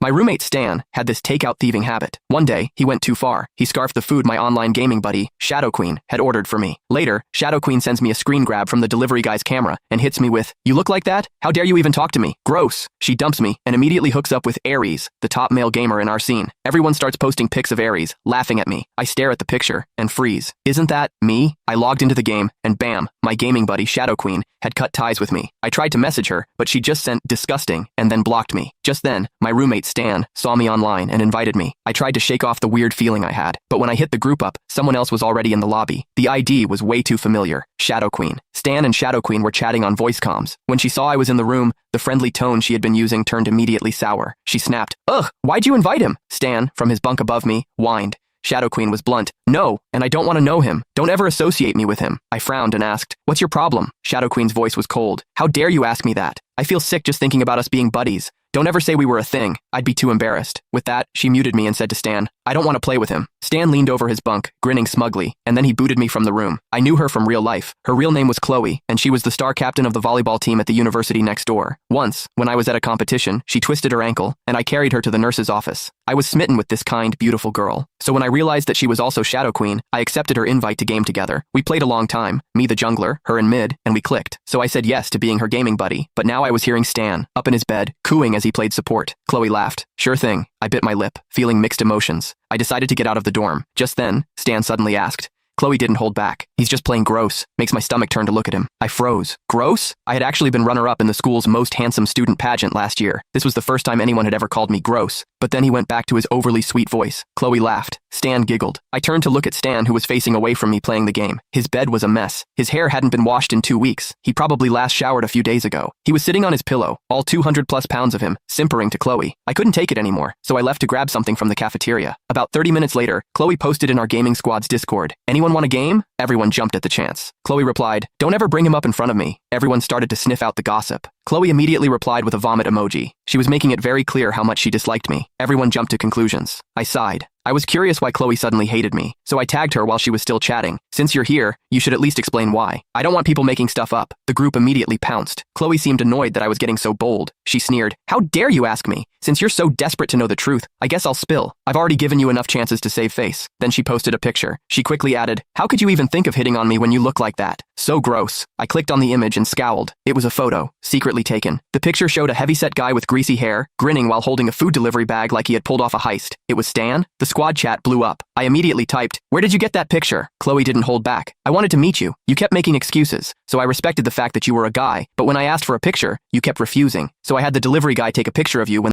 My roommate Stan had this takeout thieving habit. One day, he went too far. He scarfed the food my online gaming buddy, Shadow Queen, had ordered for me. Later, Shadow Queen sends me a screen grab from the delivery guy's camera and hits me with, "You look like that? How dare you even talk to me? Gross." She dumps me and immediately hooks up with Aries, the top male gamer in our scene. Everyone starts posting pics of Aries, laughing at me. I stare at the picture and freeze. Isn't that me? I logged into the game and bam, my gaming buddy, Shadow Queen, had cut ties with me. I tried to message her, but she just sent disgusting and then blocked me. Just then, my roommate Stan saw me online and invited me. I tried to shake off the weird feeling I had, but when I hit the group up, someone else was already in the lobby. The ID was way too familiar. Shadow Queen. Stan and Shadow Queen were chatting on voice comms. When she saw I was in the room, the friendly tone she had been using turned immediately sour. She snapped, "Ugh, why'd you invite him?" Stan, from his bunk above me, whined. Shadow Queen was blunt. "No, and I don't want to know him. Don't ever associate me with him." I frowned and asked, "What's your problem?" Shadow Queen's voice was cold. "How dare you ask me that? I feel sick just thinking about us being buddies. Don't ever say we were a thing. I'd be too embarrassed." With that, she muted me and said to Stan, "I don't want to play with him." Stan leaned over his bunk, grinning smugly, and then he booted me from the room. I knew her from real life. Her real name was Chloe, and she was the star captain of the volleyball team at the university next door. Once, when I was at a competition, she twisted her ankle, and I carried her to the nurse's office. I was smitten with this kind, beautiful girl. So when I realized that she was also Shadow Queen, I accepted her invite to game together. We played a long time, me the jungler, her in mid, and we clicked. So I said yes to being her gaming buddy, but now I was hearing Stan, up in his bed, cooing as he played support. Chloe laughed. "Sure thing." I bit my lip, feeling mixed emotions. I decided to get out of the dorm. Just then, Stan suddenly asked. Chloe didn't hold back. "He's just playing gross." Makes my stomach turn to look at him. I froze. Gross? I had actually been runner-up in the school's most handsome student pageant last year. This was the first time anyone had ever called me gross. But then he went back to his overly sweet voice. Chloe laughed. Stan giggled. I turned to look at Stan, who was facing away from me playing the game. His bed was a mess. His hair hadn't been washed in 2 weeks. He probably last showered a few days ago. He was sitting on his pillow, all 200+ pounds of him, simpering to Chloe. I couldn't take it anymore, so I left to grab something from the cafeteria. About 30 minutes later, Chloe posted in our gaming squad's Discord, "Anyone want a game?" Everyone jumped at the chance. Chloe replied, "Don't ever bring him up in front of me." Everyone started to sniff out the gossip. Chloe immediately replied with a vomit emoji. She was making it very clear how much she disliked me. Everyone jumped to conclusions. I sighed. I was curious why Chloe suddenly hated me, so I tagged her while she was still chatting. "Since you're here, you should at least explain why. I don't want people making stuff up." The group immediately pounced. Chloe seemed annoyed that I was getting so bold. She sneered, "How dare you ask me? Since you're so desperate to know the truth, I guess I'll spill. I've already given you enough chances to save face." Then she posted a picture. She quickly added, "How could you even think of hitting on me when you look like that? So gross." I clicked on the image and scowled. It was a photo, secretly taken. The picture showed a heavyset guy with greasy hair, grinning while holding a food delivery bag like he had pulled off a heist. It was Stan. The squad chat blew up. I immediately typed, "Where did you get that picture?" Chloe didn't hold back. "I wanted to meet you. You kept making excuses, so I respected the fact that you were a guy, but when I asked for a picture, you kept refusing. So I had the delivery guy take a picture of you when